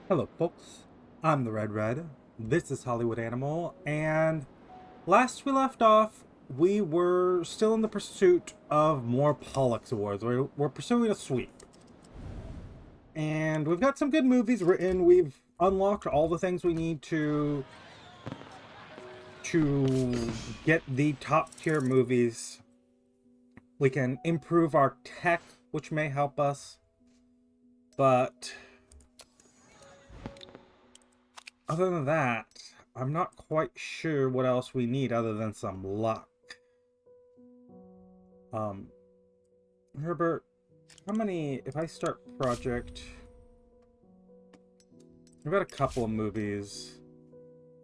Hello, folks. I'm the Red. This is Hollywood Animal, and last we left off, we were still in the pursuit of more Pollux Awards. We're pursuing a sweep, and we've got some good movies written. We've unlocked all the things we need to get the top tier movies. We can improve our tech, which may help us, but other than that, I'm not quite sure what else we need other than some luck. Um, Herbert, how many, if I start project, I've got a couple of movies,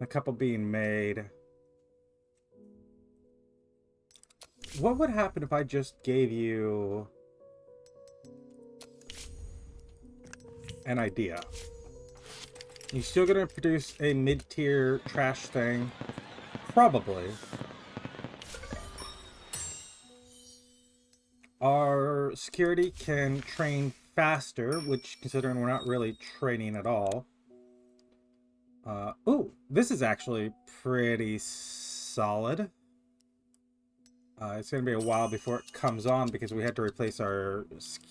a couple being made. What would happen if I just gave you an idea? You still gonna produce a mid-tier trash thing? Probably. Our security can train faster, which, considering we're not really training at all. Ooh, this is actually pretty solid. It's going to be a while before it comes on because we had to replace our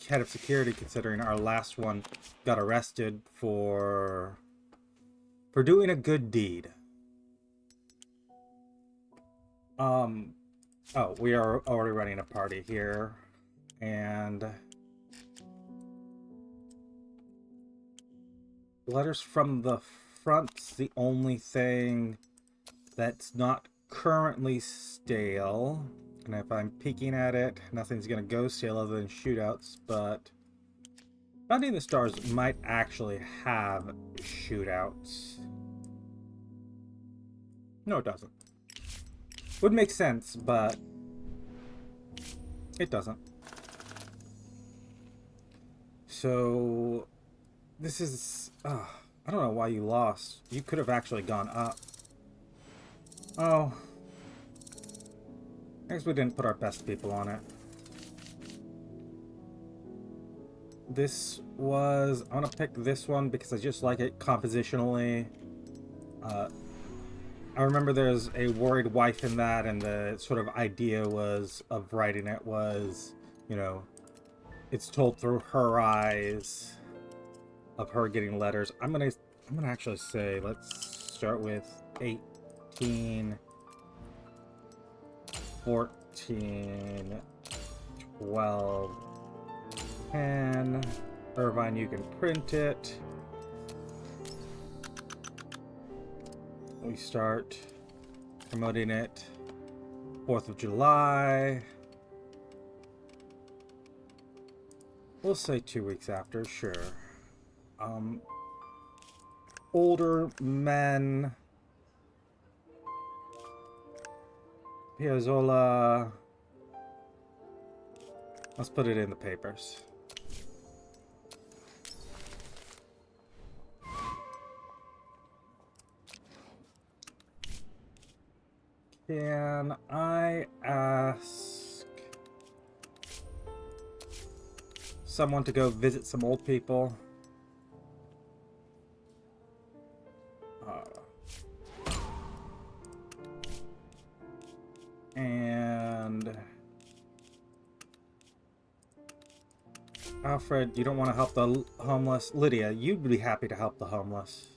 head of security, considering our last one got arrested for doing a good deed. Oh, we are already running a party here, and letters from the front's the only thing that's not currently stale. And if I'm peeking at it, nothing's gonna go stale other than shootouts, but Bounty the Stars might actually have shootouts. No, it doesn't. Would make sense, but it doesn't. So this is I don't know why you lost. You could have actually gone up. Oh, I guess we didn't put our best people on it. This was, I'm gonna pick this one because I just like it compositionally. I remember there's a worried wife in that, and the sort of idea was of writing it was, you know, it's told through her eyes of her getting letters. I'm gonna actually say let's start with 18, 14, 12, 10. Irvine, you can print it. We start promoting it 4th of July. We'll say 2 weeks after, sure. Older men. Piazzolla. Let's put it in the papers. Can I ask someone to go visit some old people? And Alfred, you don't want to help the homeless? Lydia, you'd be happy to help the homeless.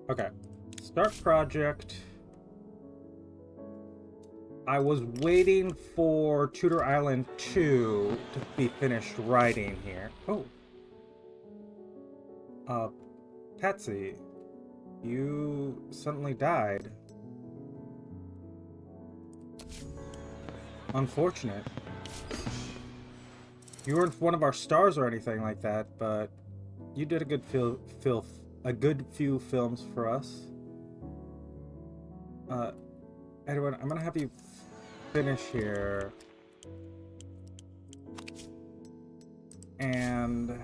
Okay. Start project. I was waiting for Tudor Island 2 to be finished writing here. Oh. Patsy, you suddenly died. Unfortunate. You weren't one of our stars or anything like that, but you did a good few films for us. Edwin, I'm gonna have you finish here. And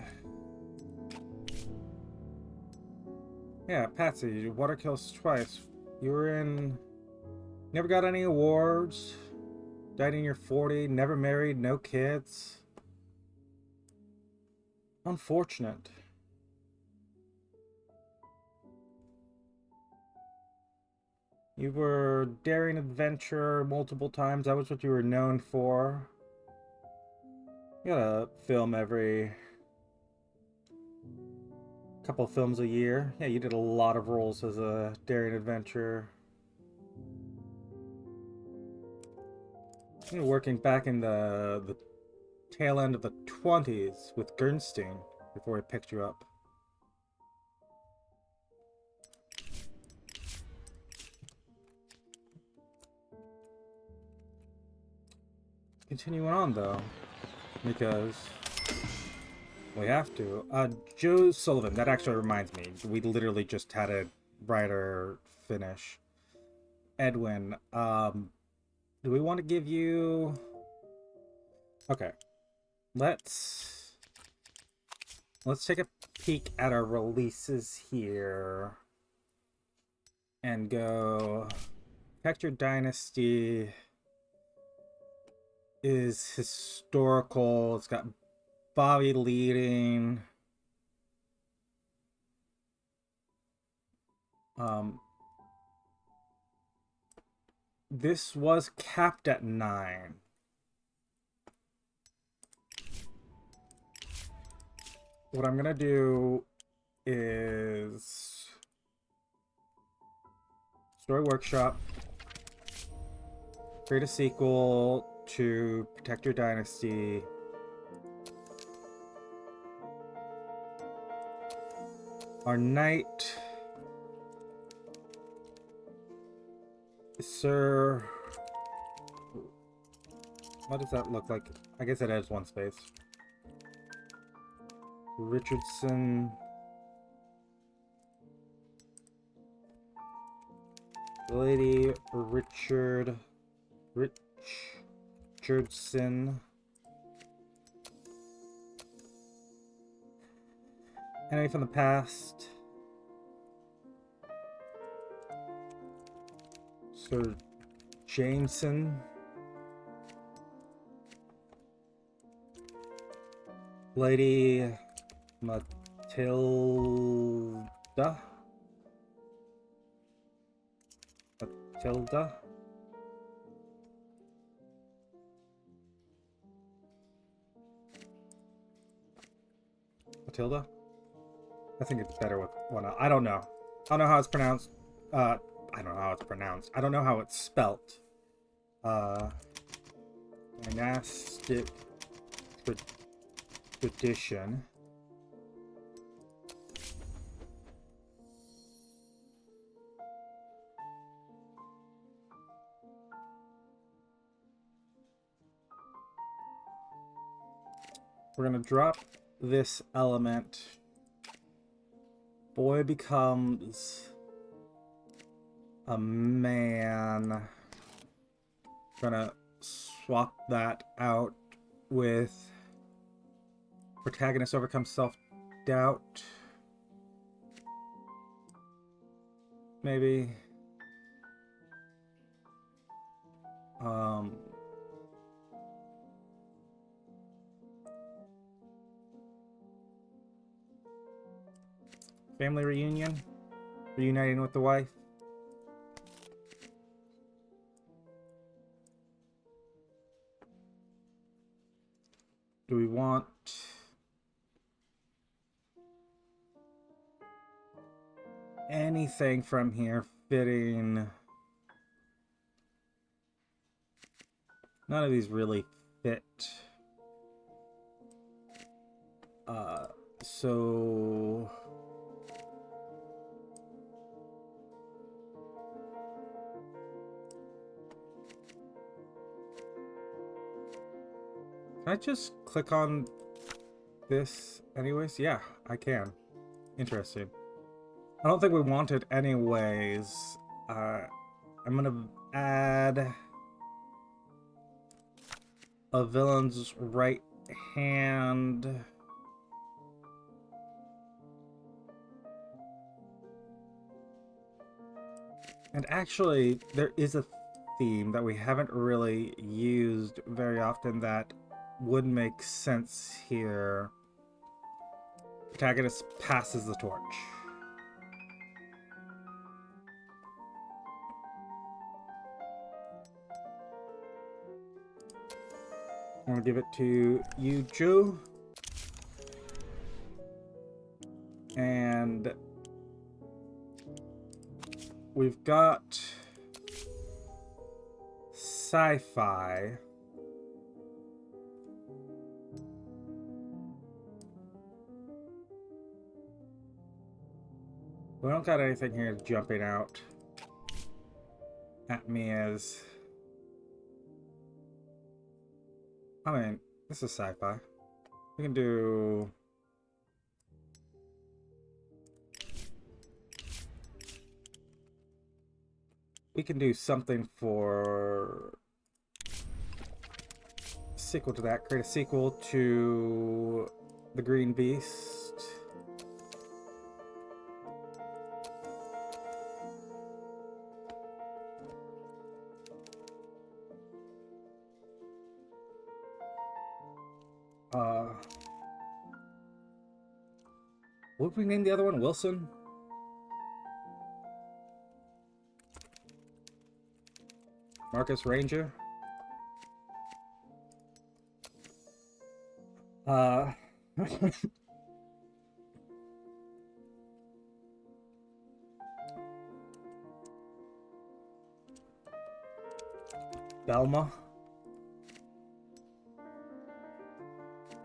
Yeah, Patsy, water kills twice. You were in... Never got any awards. Died in your 40, never married, no kids. Unfortunate. You were daring adventurer multiple times. That was what you were known for. You gotta film every couple films a year. Yeah, you did a lot of roles as a daring adventurer. You were working back in the tail end of the 20s with Gernstein before he picked you up. Continuing on though, because we have to. Joe Sullivan, that actually reminds me. We literally just had a writer finish. Edwin, do we want to give you... Okay. Let's take a peek at our releases here. And go... Protect Your Dynasty is historical. It's got Bobby leading. This was capped at 9. What I'm gonna do is Story Workshop, create a sequel to Protect Your Dynasty. Our knight, Sir... What does that look like? I guess it has one space. Richardson. Lady Richardson. Enemy from the past. Sir Jameson. Lady Matilda. Matilda? I think it's better with one. I don't know. I don't know how it's pronounced. I don't know how it's pronounced. I don't know how it's spelt. Monastic tradition. We're gonna drop this element. Boy becomes a man. Gonna swap that out with protagonist overcomes self-doubt. Maybe. Family reunion. Reuniting with the wife. Do we want anything from here fitting? None of these really fit. So can I just click on this anyways? Yeah, I can. Interesting. I don't think we want it anyways. I'm gonna add a villain's right hand. And actually, there is a theme that we haven't really used very often that would make sense here. Protagonist passes the torch. I'm gonna give it to you, Joe. And we've got sci-fi. We don't got anything here jumping out at me as... I mean, this is sci-fi. We can do... We can do something for... sequel to that. Create a sequel to The Green Beast. What did we name the other one? Wilson? Marcus Ranger? Belma?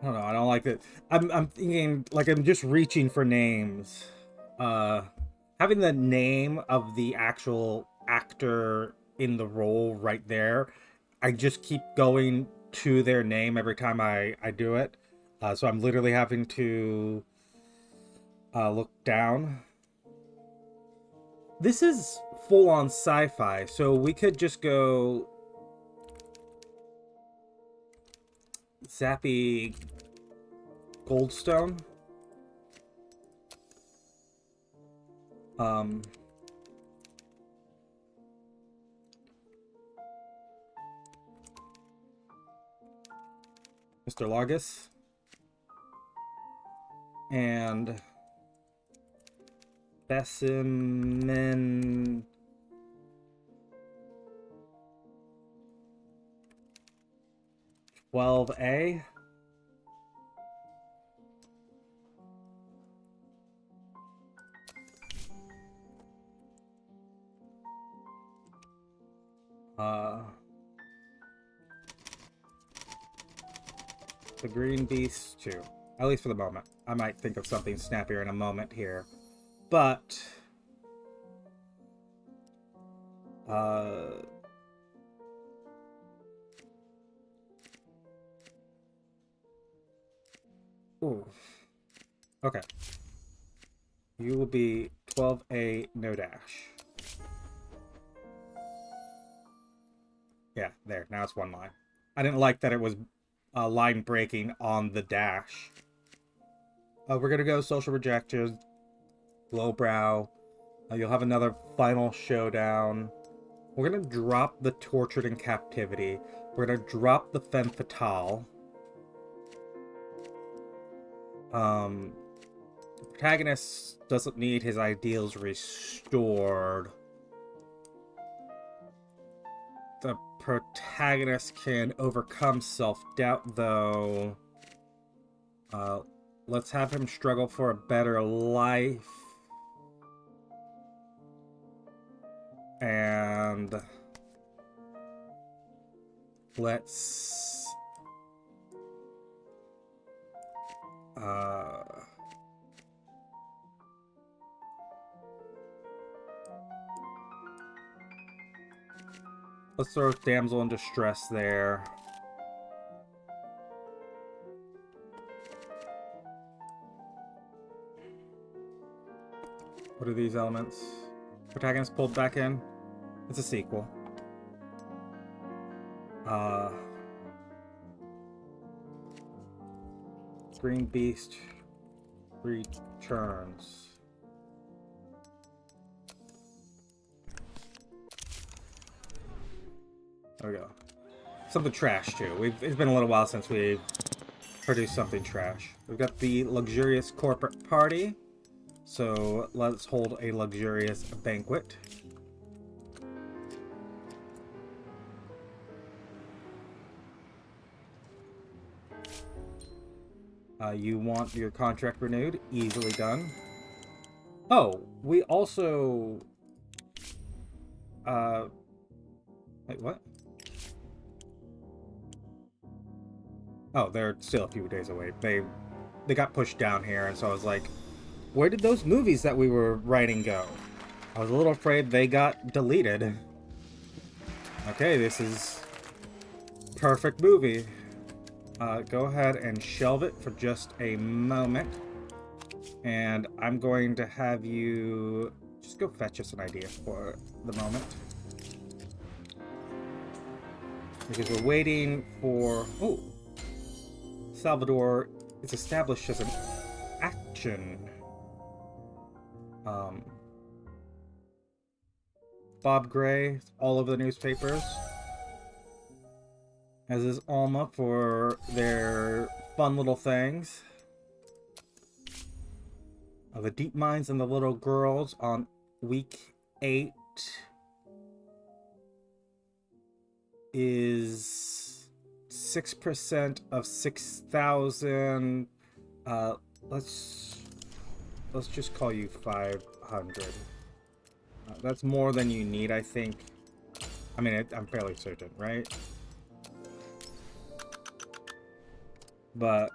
I don't know, I don't like that. I'm thinking, like, I'm just reaching for names. Having the name of the actual actor in the role right there, I just keep going to their name every time I do it. So I'm literally having to look down. This is full-on sci-fi, so we could just go... Zappy Goldstone. Mr. Largus. And Specimen 12A. The Green Beast 2. At least for the moment. I might think of something snappier in a moment here. But... Ooh. Okay. You will be 12A no dash. Yeah, there. Now it's one line. I didn't like that it was line breaking on the dash. We're gonna go social rejection, lowbrow. You'll have another final showdown. We're gonna drop the tortured in captivity. We're gonna drop the femme fatale. The protagonist doesn't need his ideals restored. The protagonist can overcome self-doubt, though. Let's have him struggle for a better life. And let's throw damsel in distress there. What are these elements? Protagonist pulled back in. It's a sequel. Green Beast returns. There we go. Something trash, too. It's been a little while since we've produced something trash. We've got the luxurious corporate party. So let's hold a luxurious banquet. You want your contract renewed? Easily done. Oh, we also... Wait, what? Oh, they're still a few days away. They got pushed down here, and so I was like, where did those movies that we were writing go? I was a little afraid they got deleted. Okay, this is perfect movie. Go ahead and shelve it for just a moment. And I'm going to have you just go fetch us an idea for the moment. Because we're waiting for... Oh! Salvador is established as an action. Bob Gray, all over the newspapers. As is Alma for their fun little things. The Deep Minds and the Little Girls on week 8 is 6% of 6,000. Let's just call you 500. That's more than you need, I think. I mean, I'm fairly certain, right? But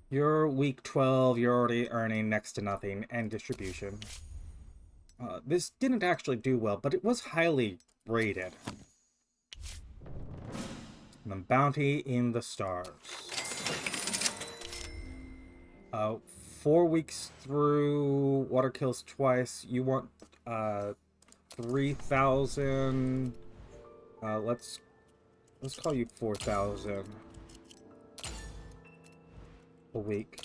you're week 12, you're already earning next to nothing, and distribution. This didn't actually do well, but it was highly rated. And the Bounty in the Stars. 4 weeks through Water Kills Twice. You want 3,000. Let's call you 4,000 a week.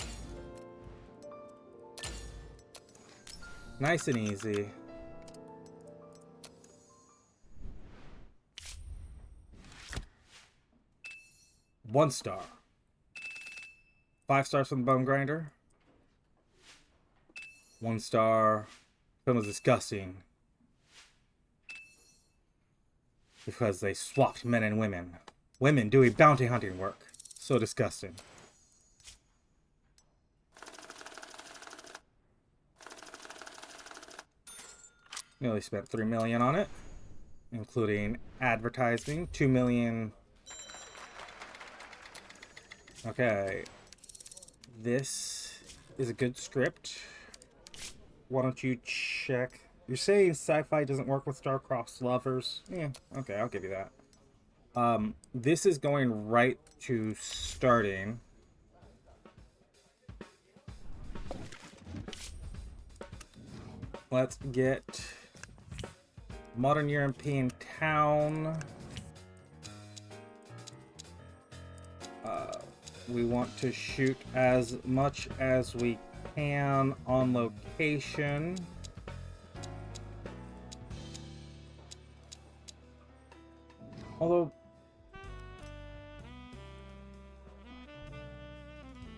Nice and easy. One star. 5 stars from the Bone Grinder. 1 star. Film is disgusting. Because they swapped men and women. Women doing bounty hunting work. So disgusting. Nearly spent $3 million on it. Including advertising. $2 million. Okay. This is a good script. Why don't you check? You're saying sci-fi doesn't work with star-crossed lovers? Yeah, okay, I'll give you that. This is going right to starting. Let's get Modern European Town. We want to shoot as much as we can on location. Although,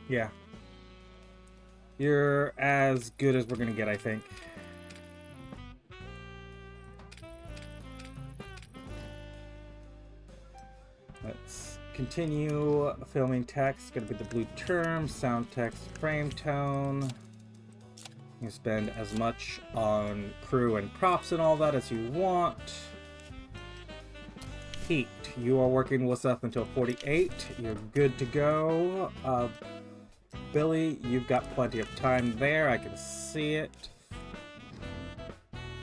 yeah, you're as good as we're gonna get, I think. Let's continue filming text. Gonna be the blue term, sound, text, frame tone. You spend as much on crew and props and all that as you want. Heat. You are working with us until 48. You're good to go. Billy, you've got plenty of time there. I can see it.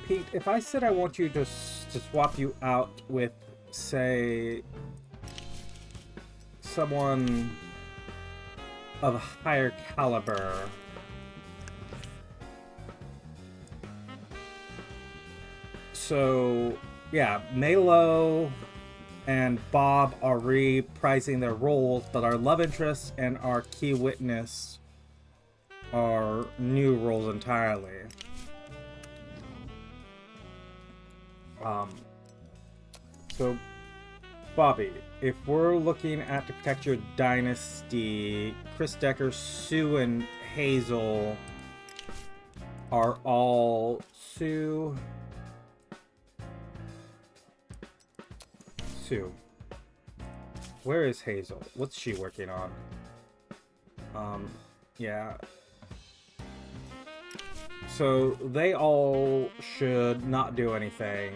Pete, if I said I want you to swap you out with, say, someone of a higher caliber. So, yeah, Melo and Bob are reprising their roles, but our love interest and our key witness are new roles entirely. So, Bobby, if we're looking at to protect your dynasty, Chris Decker, Sue, and Hazel are all Sue. Where is Hazel? What's she working on? Yeah. So they all should not do anything.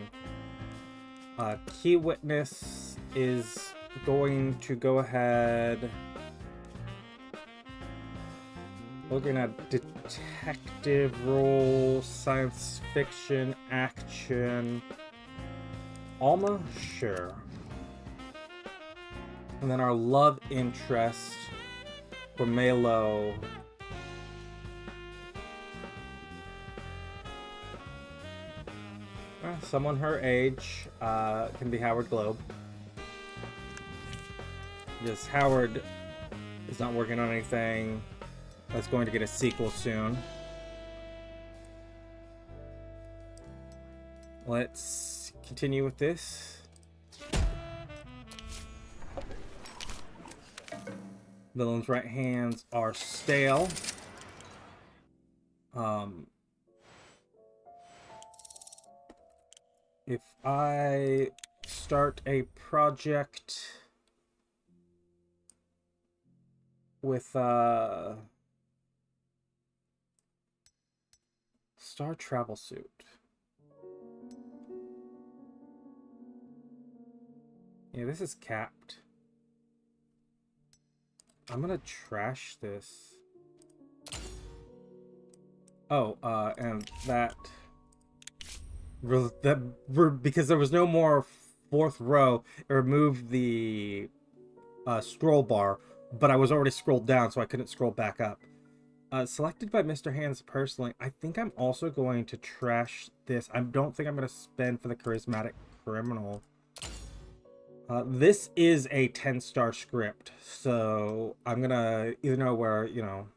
Key witness is going to go ahead. Looking at detective role, science fiction, action. Alma? Sure. And then our love interest for Melo. Someone her age can be Howard Globe. Because Howard is not working on anything that's going to get a sequel soon. Let's continue with this. Villain's right hands are stale. If I start a project with Star Travel Suit. Yeah, this is capped. I'm gonna trash this. Oh, and because there was no more fourth row, it removed the scroll bar, but I was already scrolled down, so I couldn't scroll back up. Selected by Mr. Hands personally. I think I'm also going to trash this. I don't think I'm going to spend for the charismatic criminal. This is a 10-star script, so I'm going to, even though we're, you know,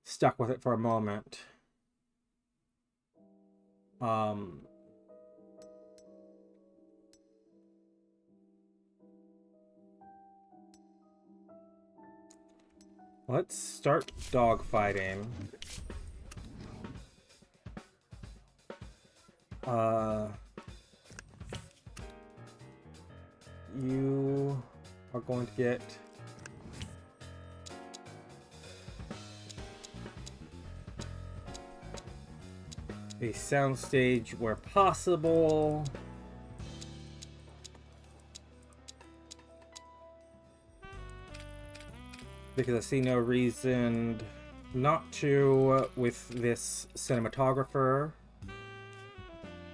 stuck with it for a moment. Let's start dogfighting. You are going to get a soundstage where possible. Because I see no reason not to with this cinematographer.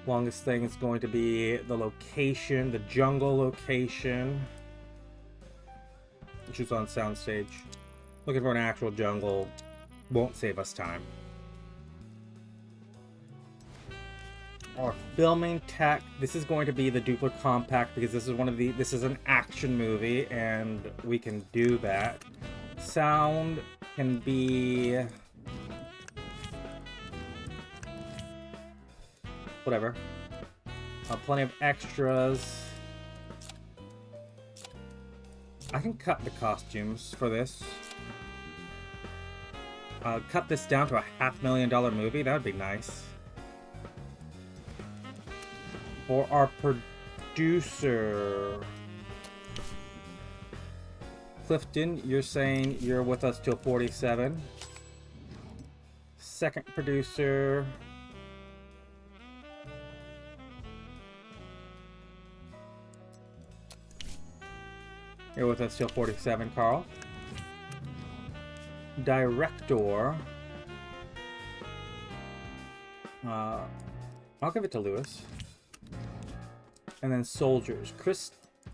Longest thing is going to be the location, the jungle location, which is on soundstage. Looking for an actual jungle won't save us time. Our filming tech, this is going to be the Duplo Compact because this is an action movie and we can do that. Sound can be whatever. Plenty of extras. I can cut the costumes for this. Cut this down to a $500,000 movie. That would be nice. For our producer, Clifton, you're saying you're with us till 47. Second producer, you're with us till 47, Carl. Director, I'll give it to Lewis. And then soldiers. Chris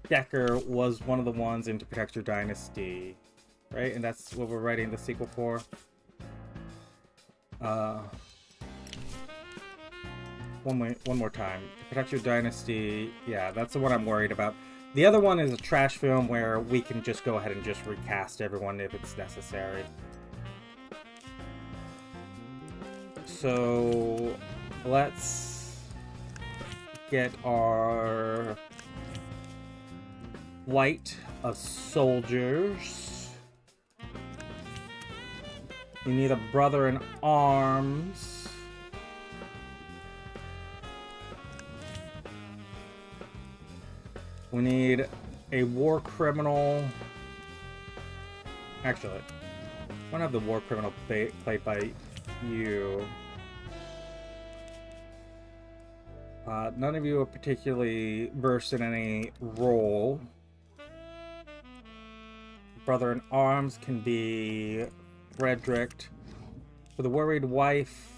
Decker was one of the ones in To Protect Your Dynasty, right? And that's what we're writing the sequel for. One more time. To Protect Your Dynasty. Yeah, that's the one I'm worried about. The other one is a trash film where we can just go ahead and just recast everyone if it's necessary. So let's get our flight of soldiers. We need a brother in arms. We need a war criminal. Actually, I don't have the war criminal played by you. None of you are particularly versed in any role. Brother in arms can be Frederick. For the worried wife,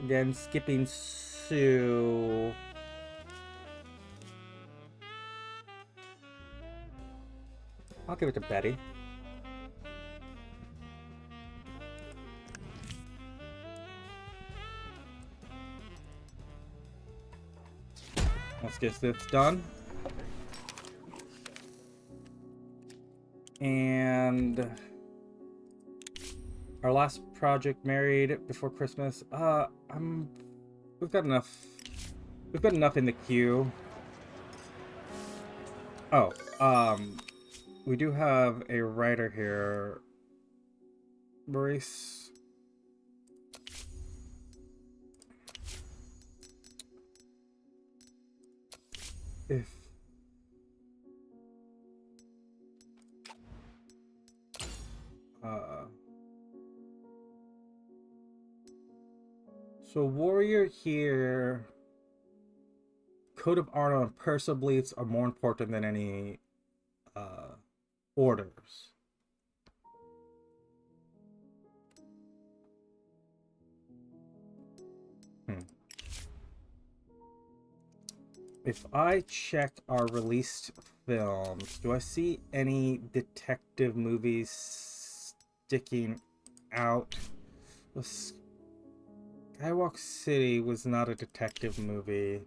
again, skipping Sue. I'll give it to Betty. Let's get this done. And our last project, married before Christmas. We've got enough. We've got enough in the queue. Oh, we do have a writer here, Maurice. If so warrior here, code of honor and personal beliefs are more important than any orders. If I check our released films, do I see any detective movies sticking out? Skywalk City was not a detective movie.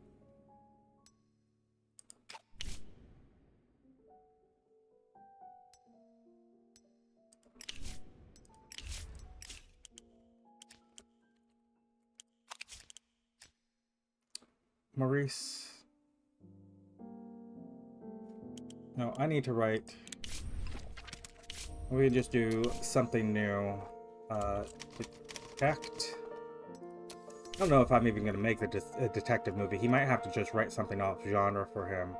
Maurice. No, I need to write. We can just do something new. Detect. I don't know if I'm even going to make a detective movie. He might have to just write something off genre for him.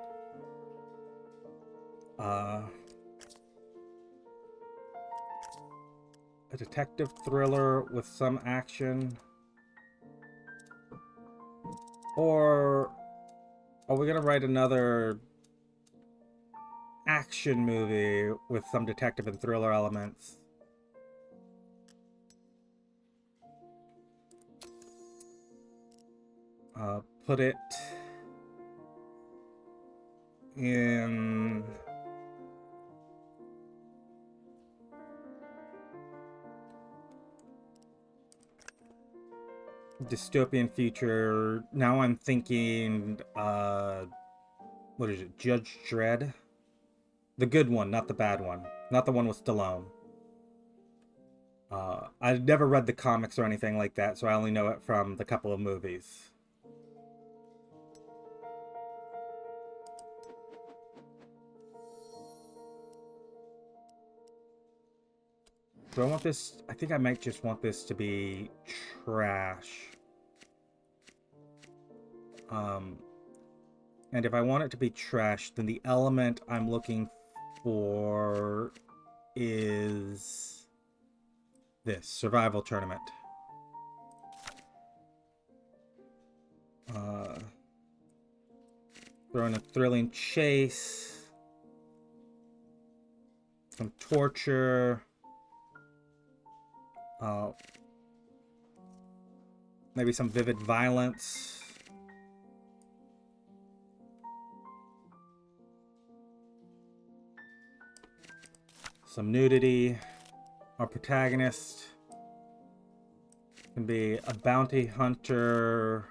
A detective thriller with some action. Or are we going to write another action movie with some detective and thriller elements? Put it in dystopian future. Now I'm thinking, what is it? Judge Dredd? The good one, not the bad one. Not the one with Stallone. I've never read the comics or anything like that, so I only know it from the couple of movies. Do I want this? I think I might just want this to be trash. And if I want it to be trash, then the element I'm looking for is this survival tournament. Throw in a thrilling chase, some torture, maybe some vivid violence. Some nudity. Our protagonist can be a bounty hunter.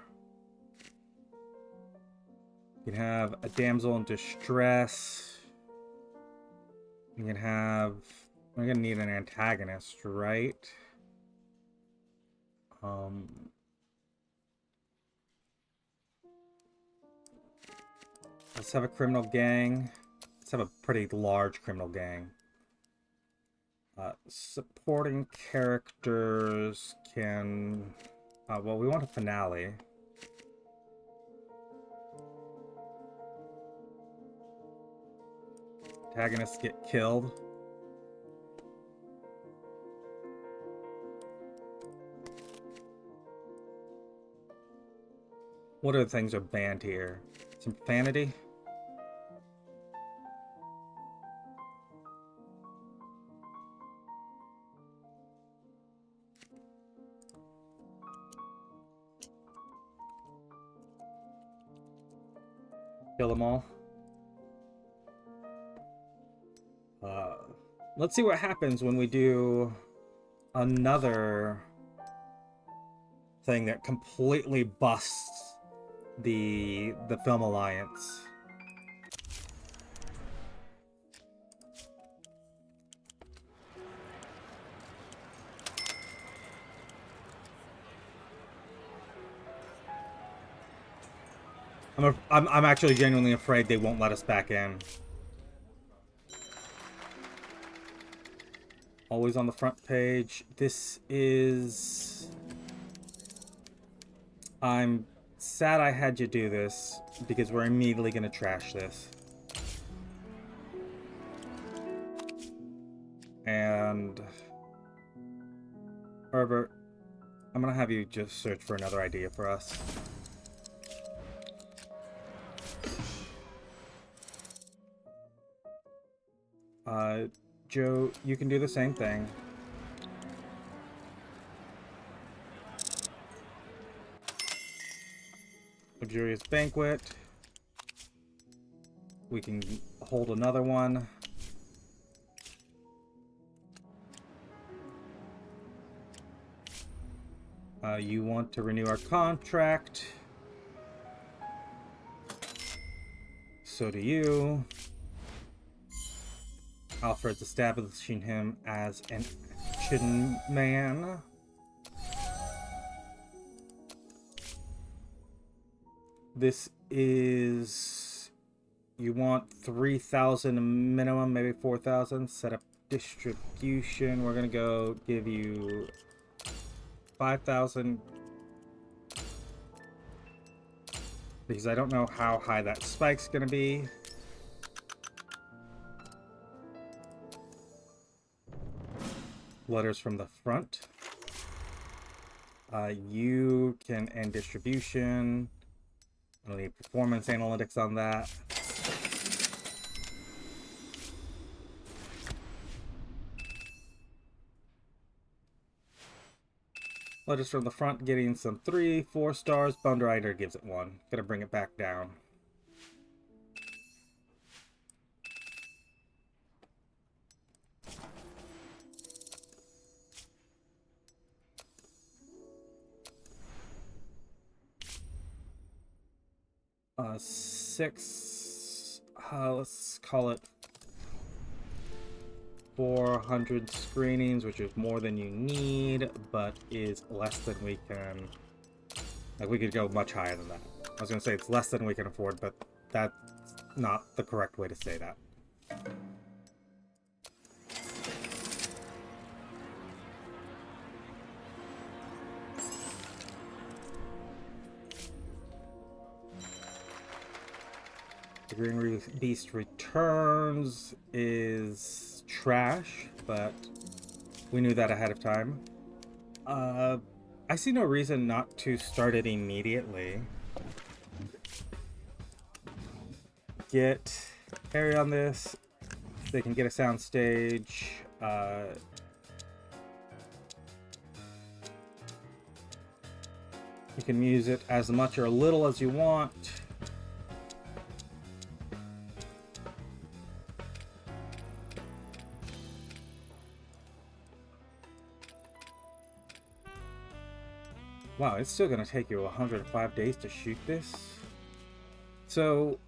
You can have a damsel in distress. You can have... We're gonna need an antagonist, right? Let's have a criminal gang. Let's have a pretty large criminal gang. Supporting characters can... well, we want a finale. Antagonists get killed. What other things are banned here? Some profanity? Kill them all. Let's see what happens when we do another thing that completely busts the Film Alliance. I'm actually genuinely afraid they won't let us back in. Always on the front page. This is... I'm sad I had you do this, because we're immediately going to trash this. And... Herbert, I'm going to have you just search for another idea for us. Joe, you can do the same thing. Luxurious banquet. We can hold another one. You want to renew our contract. So do you. Alfred's establishing him as an action man. This is... You want 3,000 minimum, maybe 4,000. Set up distribution. We're going to go give you 5,000. Because I don't know how high that spike's going to be. Letters from the front. You can end distribution. I don't need performance analytics on that. Letters from the front getting some 3, 4 stars. Bone Rider gives it 1. Gonna bring it back down. Six, let's call it 400 screenings, which is more than you need, but is less than we can, like, we could go much higher than that. I was gonna say it's less than we can afford, but that's not the correct way to say that. The Green Beast Returns is trash, but we knew that ahead of time. I see no reason not to start it immediately. Get Harry on this. They can get a sound stage. You can use it as much or little as you want. Wow, it's still going to take you 105 days to shoot this. So,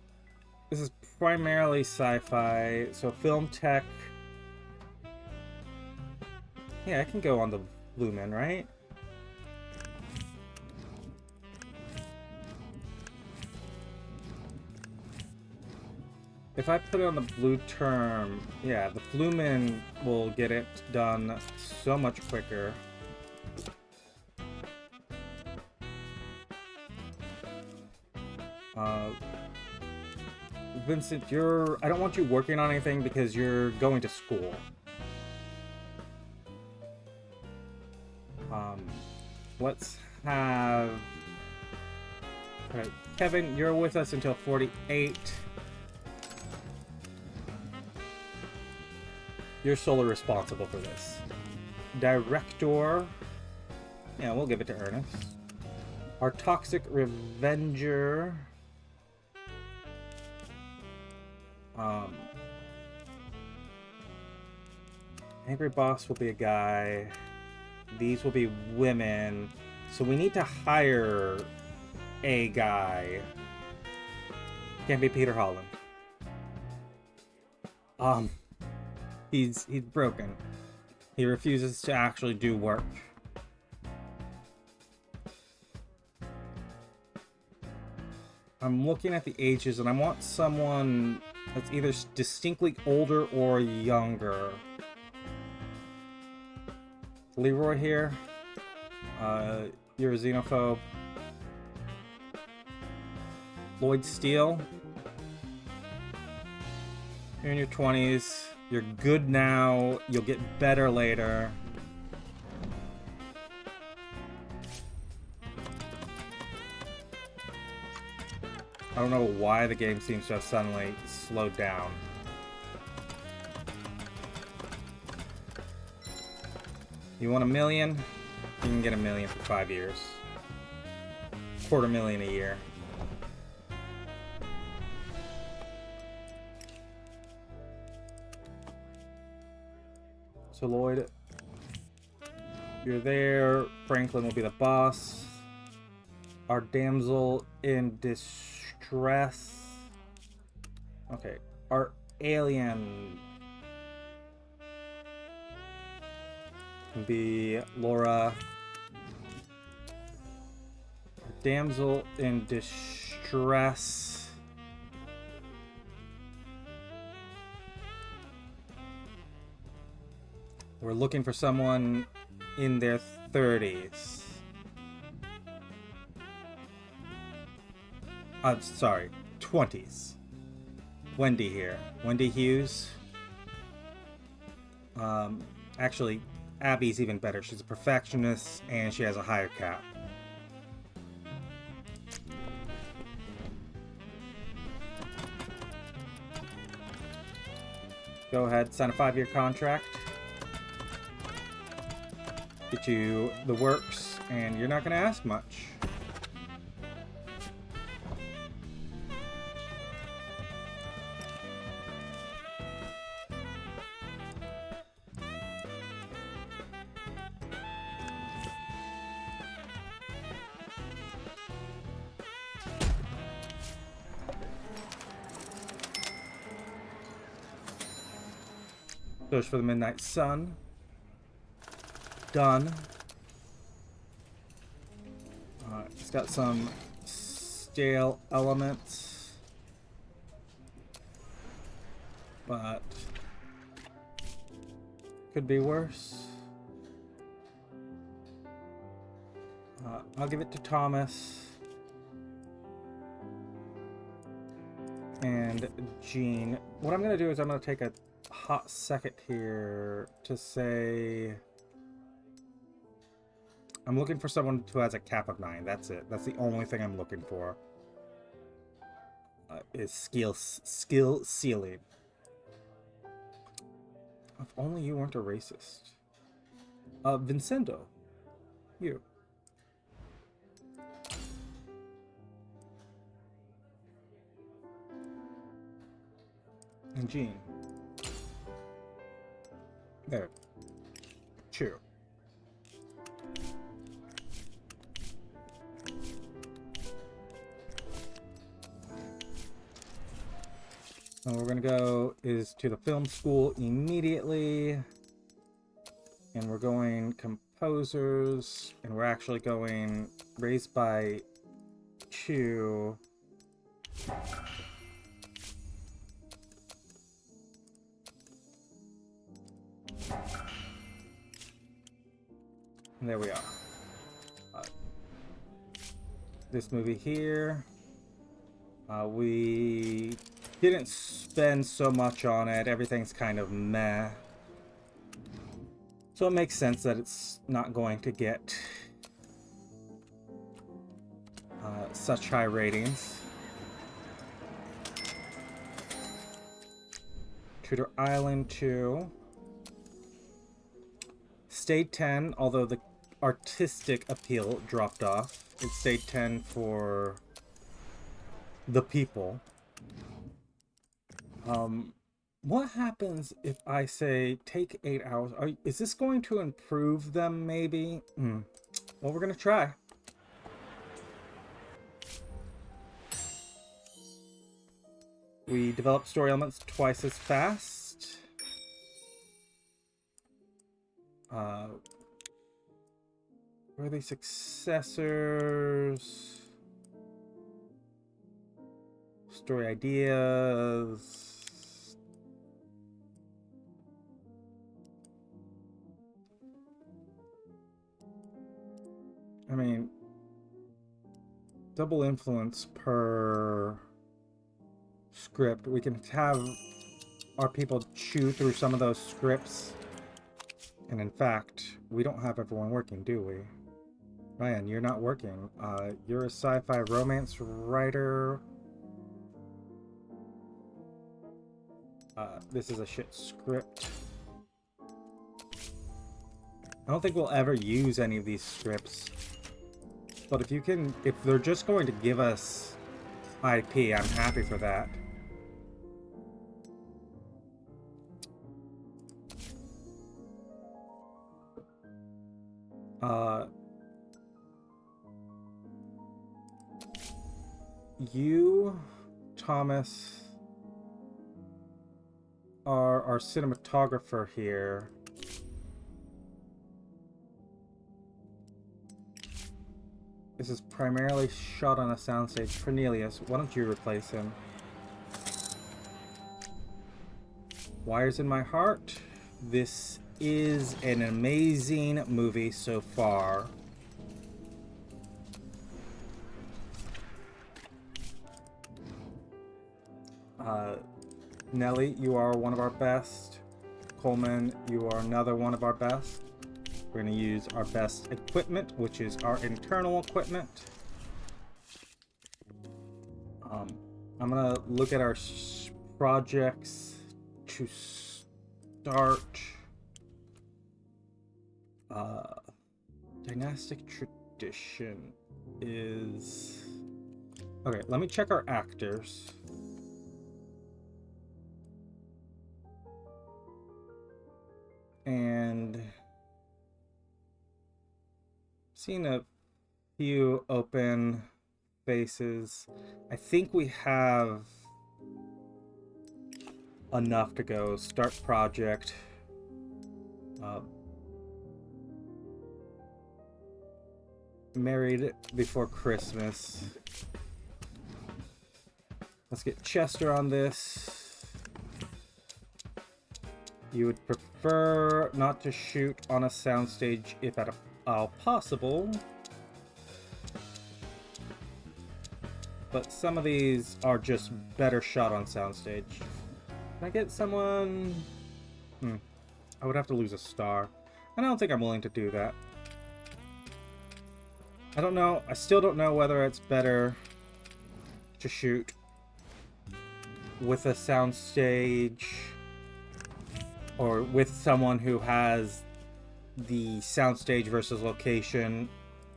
this is primarily sci-fi, so film tech. Yeah, I can go on the Lumen, right? If I put it on the blue term, yeah, the Flumen will get it done so much quicker. Vincent, I don't want you working on anything because you're going to school. Let's have... Alright, Kevin, you're with us until 48. You're solely responsible for this. Director... Yeah, we'll give it to Ernest. Our Toxic Revenger... Angry Boss will be a guy. These will be women. So we need to hire a guy. Can't be Peter Holland. He's broken. He refuses to actually do work. I'm looking at the ages and I want someone that's either distinctly older or younger. Leroy here. You're a xenophobe. Lloyd Steele. You're in your 20s. You're good now. You'll get better later. I don't know why the game seems to have suddenly slowed down. You want $1 million? You can get $1 million for 5 years. $250,000 a year. So Lloyd, you're there. Franklin will be the boss. Our damsel in distress. Okay, our alien can be Laura. Our damsel in distress. We're looking for someone in their 30s. I'm sorry, 20s. Wendy here. Wendy Hughes. Actually, Abby's even better. She's a perfectionist and she has a higher cap. Go ahead, sign a 5-year contract. Get you the works, and you're not going to ask much. Search for the Midnight Sun. Done. It's got some stale elements, but could be worse. I'll give it to Thomas and Jean. What I'm going to do is I'm going to take a hot second here to say I'm looking for someone who has a cap of 9. That's it. That's the only thing I'm looking for. Is skill ceiling. If only you weren't a racist. Vincendo. You. And Jean. There. Cheer. And we're gonna go is to the film school immediately. And we're going composers. And we're actually going raised by 2. And there we are. This movie here, we didn't spend so much on it. Everything's kind of meh. So it makes sense that it's not going to get such high ratings. Tudor Island 2. Stayed 10, although the artistic appeal dropped off. It stayed 10 for the people. What happens if I say take 8 hours? Is this going to improve them maybe? Well, we're gonna try. We develop story elements twice as fast. Worthy successors. Story ideas. I mean, double influence per script. We can have our people chew through some of those scripts. And in fact, we don't have everyone working, do we? Ryan, you're not working. You're a sci-fi romance writer. This is a shit script. I don't think we'll ever use any of these scripts. But if they're just going to give us IP, I'm happy for that. You, Thomas, are our cinematographer here. This is primarily shot on a soundstage. Cornelius, why don't you replace him? Wires in My Heart. This is an amazing movie so far. Nelly, you are one of our best. Coleman, you are another one of our best. We're going to use our best equipment, which is our internal equipment. I'm going to look at our projects to start. Dynastic tradition is... Okay, let me check our actors. And seen a few open faces. I think we have enough to go. Start project. Married Before Christmas. Let's get Chester on this. You would prefer not to shoot on a soundstage if at all possible. But some of these are just better shot on soundstage. Can I get someone? I would have to lose a star. And I don't think I'm willing to do that. I don't know. I still don't know whether it's better to shoot with a soundstage or with someone who has the soundstage versus location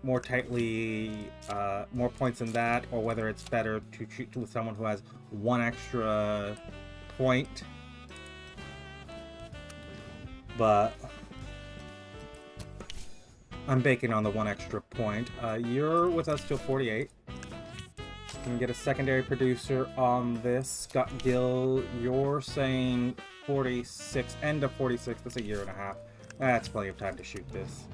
more tightly, more points in that, or whether it's better to shoot with someone who has one extra point. But I'm baking on the one extra point. You're with us till 48. You can get a secondary producer on this. Scott Gill, you're saying 46, end of 46, that's a year and a half. That's plenty of time to shoot this.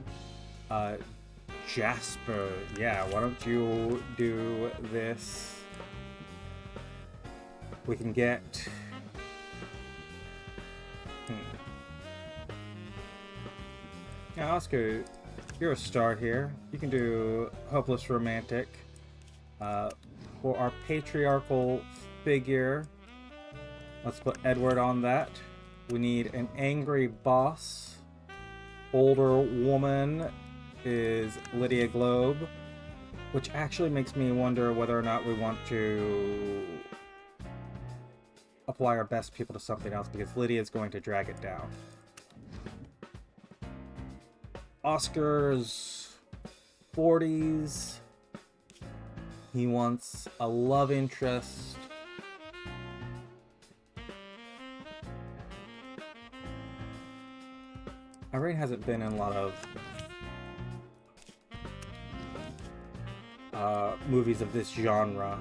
Jasper, yeah, why don't you do this? We can get... Yeah, Oscar, you're a star here. You can do Hopeless Romantic. For our patriarchal figure, let's put Edward on that. We need an angry boss. Older woman is Lydia Globe, which actually makes me wonder whether or not we want to apply our best people to something else, because Lydia is going to drag it down. Oscar's 40s. He wants a love interest. Irene hasn't been in a lot of movies of this genre.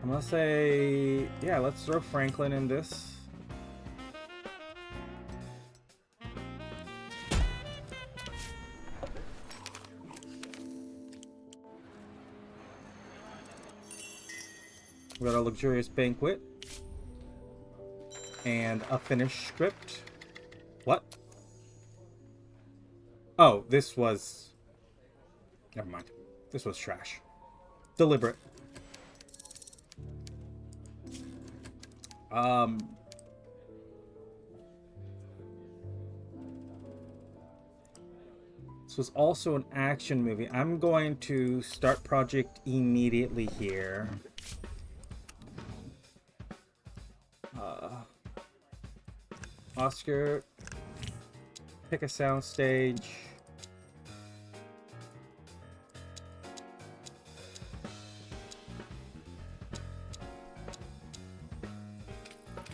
I'm gonna say, yeah, let's throw Franklin in this. We got a luxurious banquet. And a finished script. What? Oh, this was... Never mind. This was trash. Deliberate. This was also an action movie. I'm going to start project immediately here. Oscar, pick a soundstage.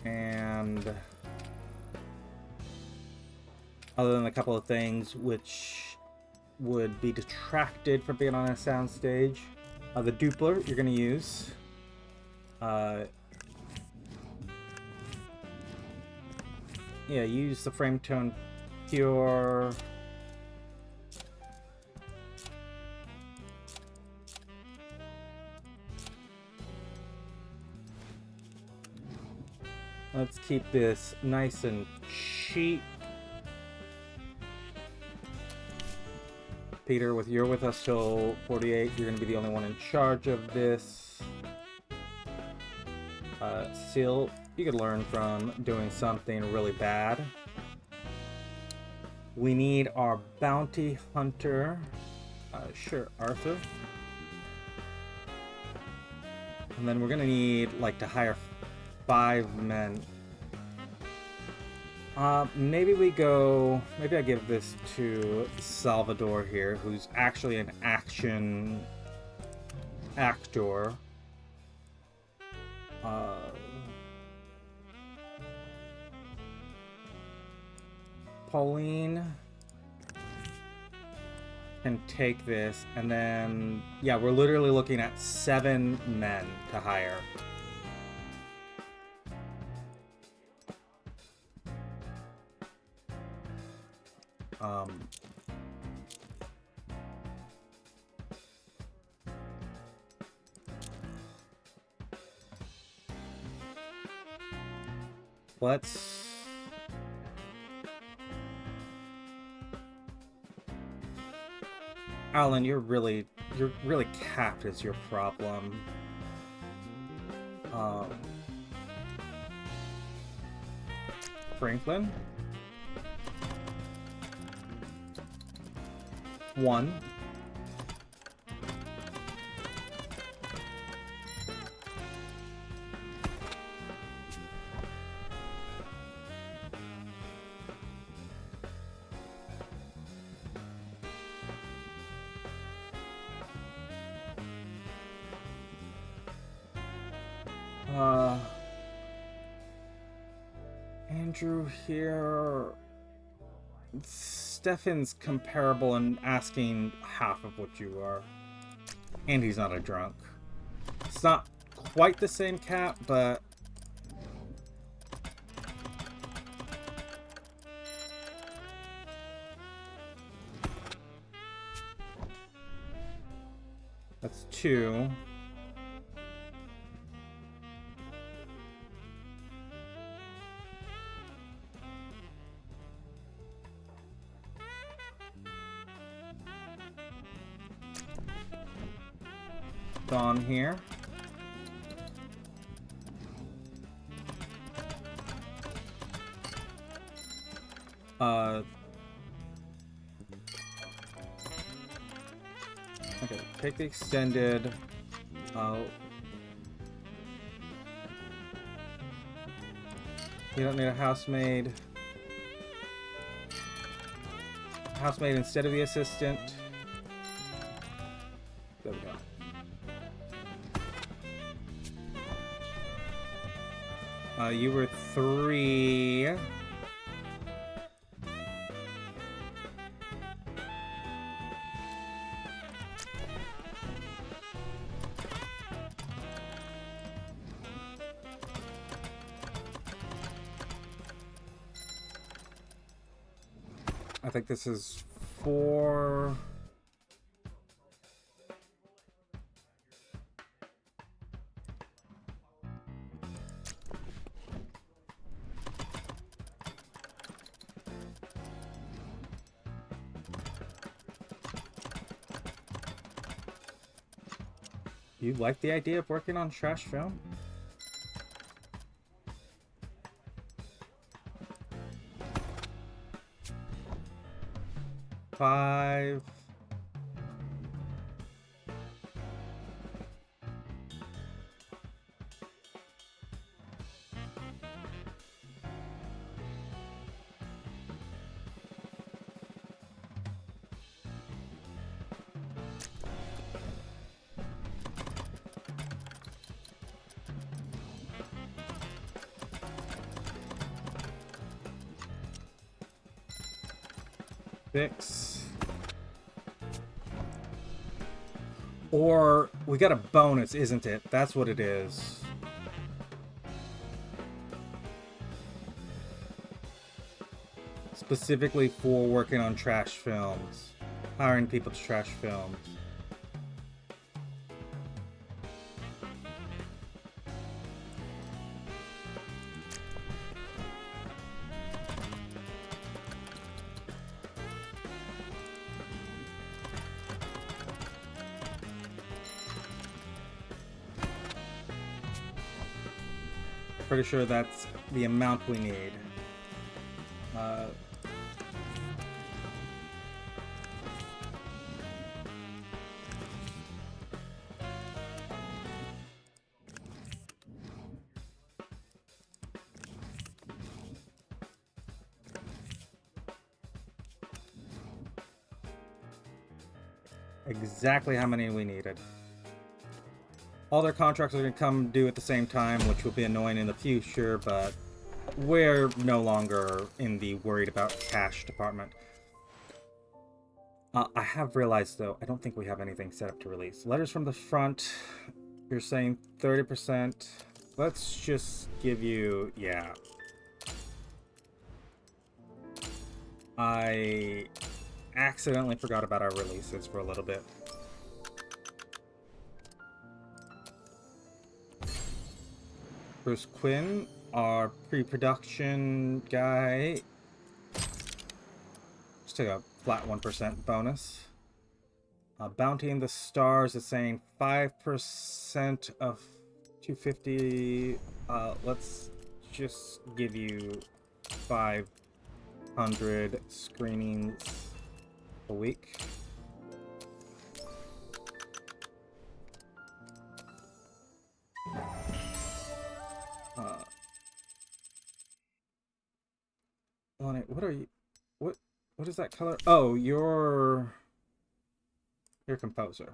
And other than a couple of things which would be detracted from being on a soundstage, the Doppler you're going to use. Yeah, use the frame tone pure. Let's keep this nice and cheap. Peter, you're with us till 48. You're going to be the only one in charge of this. Seal, you could learn from doing something really bad. We need our bounty hunter. Sure, Arthur. And then we're going to need, like, to hire 5 men. Maybe I give this to Salvador here, who's actually an action actor. Pauline can take this, and then, yeah, we're literally looking at 7 men to hire. Let's... Alan, you're really capped is your problem. Franklin? 1. Andrew here. Stefan's comparable and asking half of what you are. And he's not a drunk. It's not quite the same cap, but... That's 2. gone here. Okay, take the extended. You don't need a housemaid. Housemaid instead of the assistant. There we go. You were 3. I think this is 4. You like the idea of working on trash film? Five. Six. Or we got a bonus, isn't it? That's what it is. Specifically for working on trash films. Hiring people to trash films. Pretty sure that's the amount we need. Exactly how many we needed. All their contracts are going to come due at the same time, which will be annoying in the future, but we're no longer in the worried about cash department. I have realized, though, I don't think we have anything set up to release. Letters from the front, you're saying 30%. Let's just give you, yeah. I accidentally forgot about our releases for a little bit. Bruce Quinn, our pre-production guy. Just take a flat 1% bonus. Bounty in the Stars is saying 5% of 250. Let's just give you 500 screenings a week. Lonnie, what are you? What is that color? Oh, you're composer.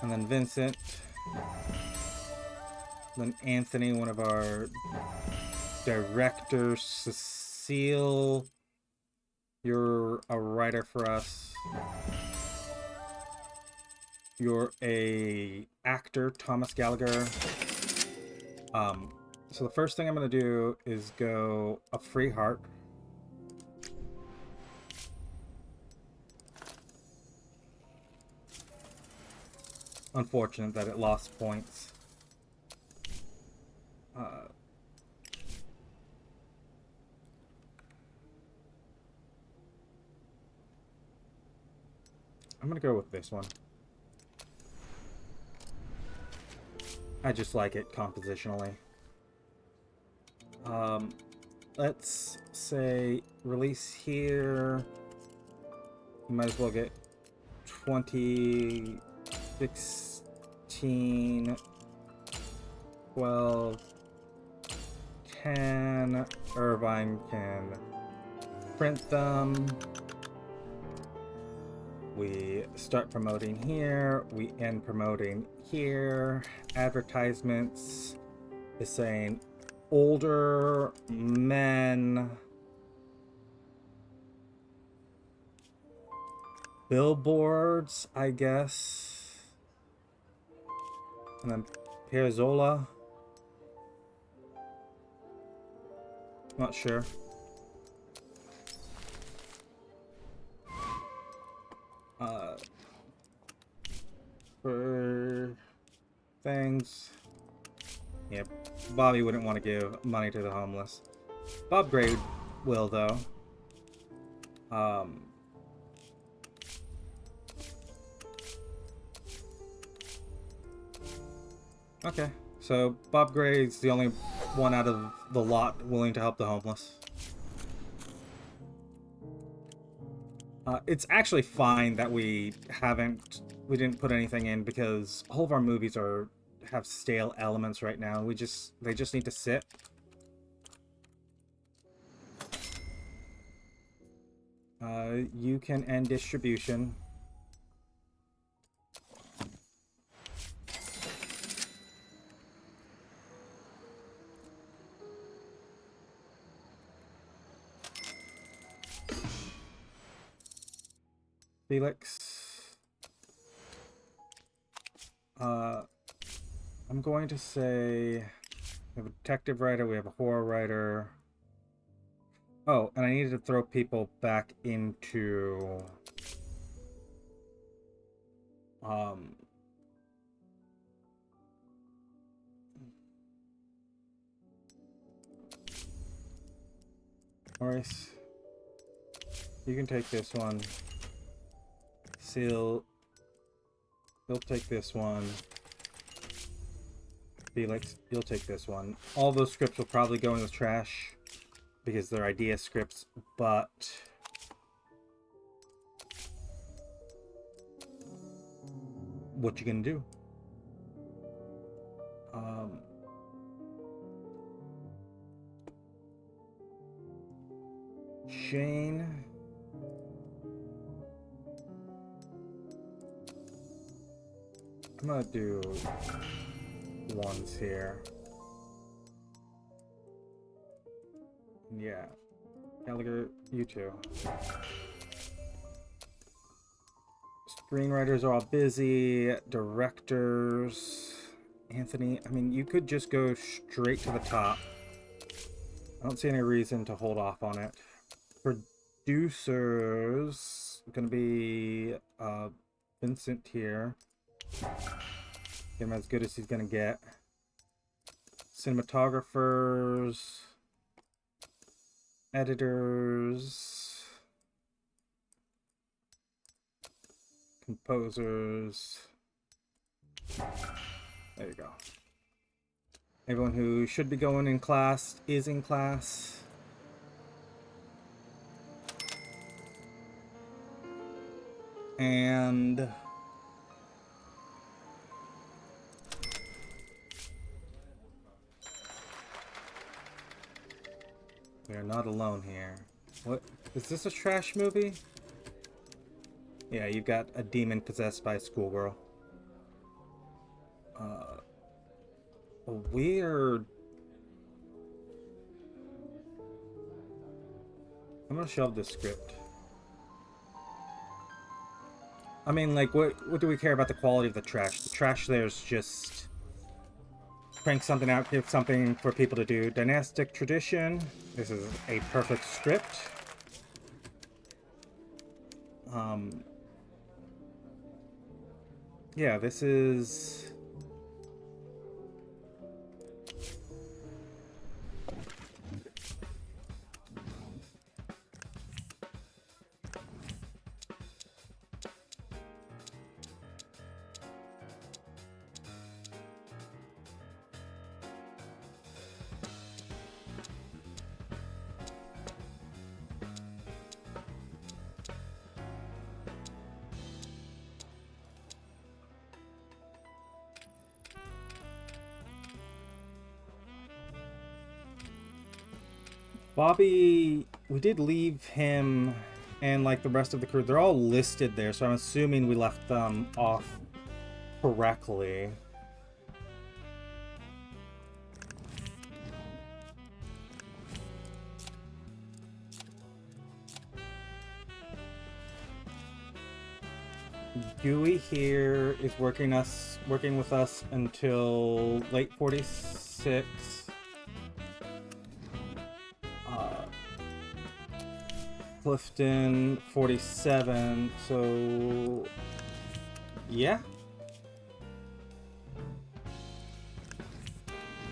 And then Vincent. Then Anthony, one of our directors. Cecile, you're a writer for us. You're a actor, Thomas Gallagher. So the first thing I'm going to do is go a free heart. Unfortunate that it lost points. I'm gonna go with this one. I just like it compositionally. Let's say release here. You might as well get 20, 16, 12, 10. Irvine can print them. We start promoting here. We end promoting here. Advertisements is saying older men. Billboards, I guess. And then Piazzolla. Not sure. For things. Yep. Bobby wouldn't want to give money to the homeless. Bob Gray will, though. Okay. So Bob Gray's the only one out of the lot willing to help the homeless. It's actually fine that we didn't put anything in because all of our movies have stale elements right now. They just need to sit. You can end distribution. Felix. I'm going to say we have a detective writer, we have a horror writer. Oh, and I needed to throw people back into Maurice, you can take this one. Seal, you'll take this one. Felix, you'll take this one. All those scripts will probably go in the trash because they're idea scripts, but what you gonna do? Shane. I'm gonna do ones here. Yeah. Gallagher, you too. Screenwriters are all busy. Directors. Anthony, I mean, you could just go straight to the top. I don't see any reason to hold off on it. Producers, gonna be Vincent here. Get him as good as he's gonna get. Cinematographers, editors, composers. There you go. Everyone who should be going in class is in class. And we are not alone here. What? Is this a trash movie? Yeah, you've got a demon possessed by a schoolgirl. A weird... I'm gonna shelve this script. I mean, like, what do we care about the quality of the trash? The trash there's just... crank something out, give something for people to do. Dynastic tradition. This is a perfect script. Yeah, this is... Bobby, we did leave him and like the rest of the crew. They're all listed there, so I'm assuming we left them off correctly. Dewey here is working with us until late 46. Clifton 47. So yeah.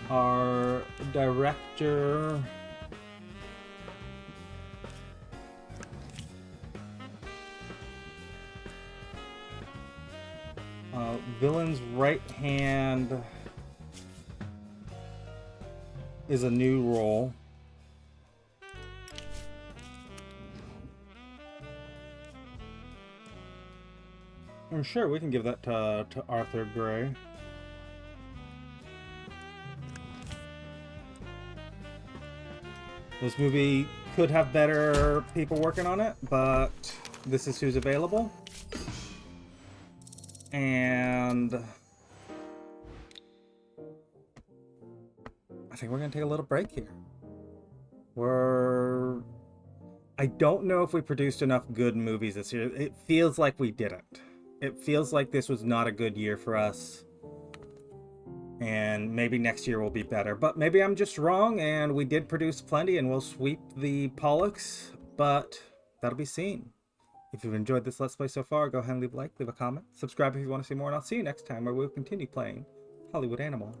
Our director villain's right hand is a new role. And sure, we can give that to Arthur Gray. This movie could have better people working on it, but this is who's available. And I think we're going to take a little break here. I don't know if we produced enough good movies this year. It feels like we didn't. It feels like this was not a good year for us. And maybe next year will be better. But maybe I'm just wrong and we did produce plenty and we'll sweep the Pollux. But that'll be seen. If you've enjoyed this Let's Play so far, go ahead and leave a like, leave a comment, subscribe if you want to see more, and I'll see you next time where we'll continue playing Hollywood Animal.